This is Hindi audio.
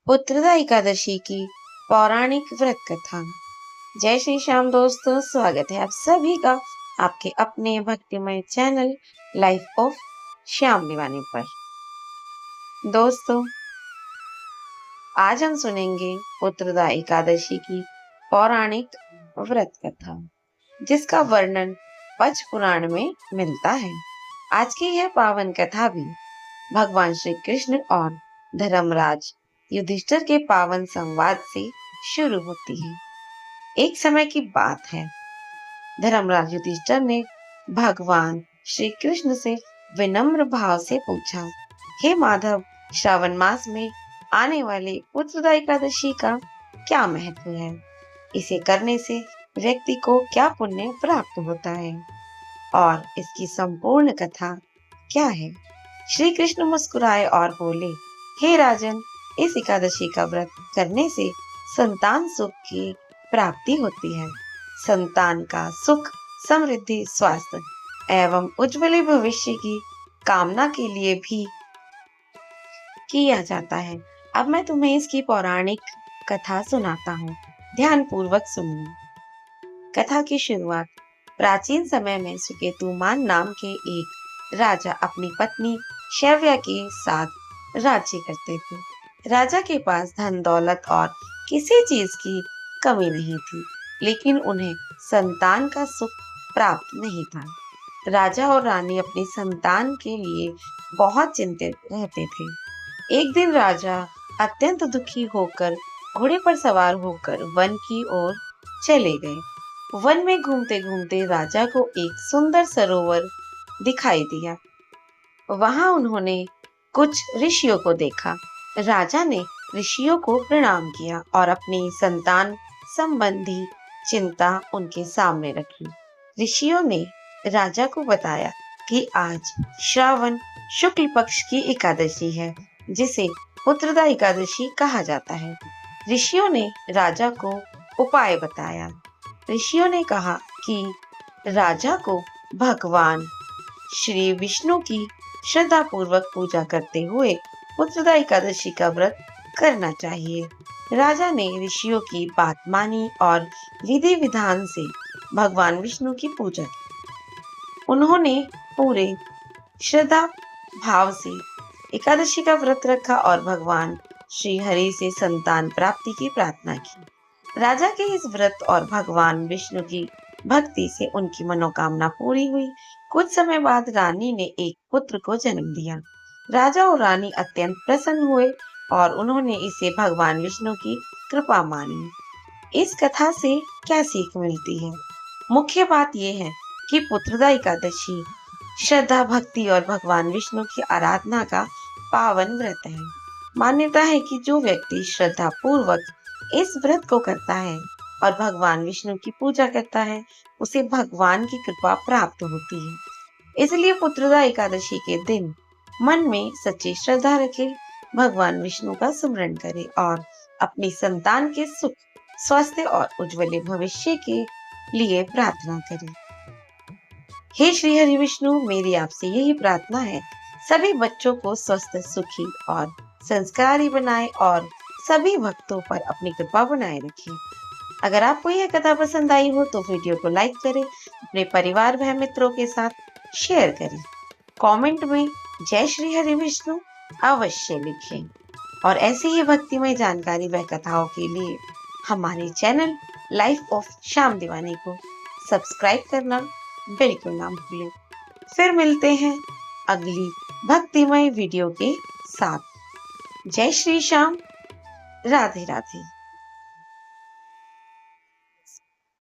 उत्तरदा एकादशी की पौराणिक व्रत कथा। जय श्री श्याम दोस्तों, स्वागत है आप सभी का आपके अपने भक्तिमय चैनल लाइफ ऑफ श्याम दीवानी पर। दोस्तों, आज हम सुनेंगे उत्तरदा एकादशी की पौराणिक व्रत कथा, जिसका वर्णन पद्म पुराण में मिलता है। आज की यह पावन कथा भी भगवान श्री कृष्ण और धर्मराज युधिष्ठिर के पावन संवाद से शुरू होती है। एक समय की बात है, धर्मराज युधिष्ठिर ने भगवान श्री कृष्ण से विनम्र भाव से पूछा, हे माधव, श्रावण मास में आने वाले उत्तरदा एकादशी का क्या महत्व है? इसे करने से व्यक्ति को क्या पुण्य प्राप्त होता है और इसकी संपूर्ण कथा क्या है? श्री कृष्ण मुस्कुराए और बोले, हे राजन, इस एकादशी का व्रत करने से संतान सुख की प्राप्ति होती है। संतान का सुख, समृद्धि, स्वास्थ्य एवं उज्ज्वल भविष्य की कामना के लिए भी किया जाता है। अब मैं तुम्हें इसकी पौराणिक कथा सुनाता हूँ, ध्यान पूर्वक सुनना। कथा की शुरुआत। प्राचीन समय में सुकेतुमान नाम के एक राजा अपनी पत्नी शैव्या के साथ राज्य करते थे। राजा के पास धन दौलत और किसी चीज की कमी नहीं थी, लेकिन उन्हें संतान का सुख प्राप्त नहीं था। राजा और रानी अपनी संतान के लिए बहुत चिंतित रहते थे। एक दिन राजा अत्यंत दुखी होकर घोड़े पर सवार होकर वन की ओर चले गए। वन में घूमते घूमते राजा को एक सुंदर सरोवर दिखाई दिया। वहां उन्होंने कुछ ऋषियों को देखा। राजा ने ऋषियों को प्रणाम किया और अपनी संतान संबंधी चिंता उनके सामने रखी। ऋषियों ने राजा को बताया कि आज श्रावण शुक्ल पक्ष की एकादशी है, जिसे उत्तरदा एकादशी कहा जाता है। ऋषियों ने राजा को उपाय बताया। ऋषियों ने कहा कि राजा को भगवान श्री विष्णु की श्रद्धा पूर्वक पूजा करते हुए उत्तरदा एकादशी का व्रत करना चाहिए। राजा ने ऋषियों की बात मानी और विधि विधान से भगवान विष्णु की पूजा की। उन्होंने पूरे श्रद्धा भाव से एकादशी का व्रत रखा और भगवान श्री हरि से संतान प्राप्ति की प्रार्थना की। राजा के इस व्रत और भगवान विष्णु की भक्ति से उनकी मनोकामना पूरी हुई। कुछ समय बाद रानी ने एक पुत्र को जन्म दिया। राजा और रानी अत्यंत प्रसन्न हुए और उन्होंने इसे भगवान विष्णु की कृपा मानी। इस कथा से क्या सीख मिलती है? मुख्य बात यह है कि उत्तरदा एकादशी श्रद्धा, भक्ति और भगवान विष्णु की आराधना का पावन व्रत है। मान्यता है कि जो व्यक्ति श्रद्धा पूर्वक इस व्रत को करता है और भगवान विष्णु की पूजा करता है, उसे भगवान की कृपा प्राप्त होती है। इसलिए उत्तरदा एकादशी के दिन मन में सच्ची श्रद्धा रखे, भगवान विष्णु का स्मरण करे और अपनी संतान के सुख, स्वास्थ्य और उज्ज्वल भविष्य के लिए प्रार्थना करे। हे श्री हरि विष्णु, मेरी आपसे यही प्रार्थना है, सभी बच्चों को स्वस्थ, सुखी और संस्कारी बनाए और सभी भक्तों पर अपनी कृपा बनाए रखे। अगर आपको यह कथा पसंद आई हो तो वीडियो को लाइक करें, अपने परिवार व मित्रों के साथ शेयर करें। कमेंट में जय श्री हरि विष्णु अवश्य लिखें और ऐसी ही भक्तिमय जानकारी व कथाओं के लिए हमारे चैनल लाइफ ऑफ श्याम दीवानी को सब्सक्राइब करना बिल्कुल ना भूलें। फिर मिलते हैं अगली भक्तिमय वीडियो के साथ। जय श्री श्याम, राधे राधे।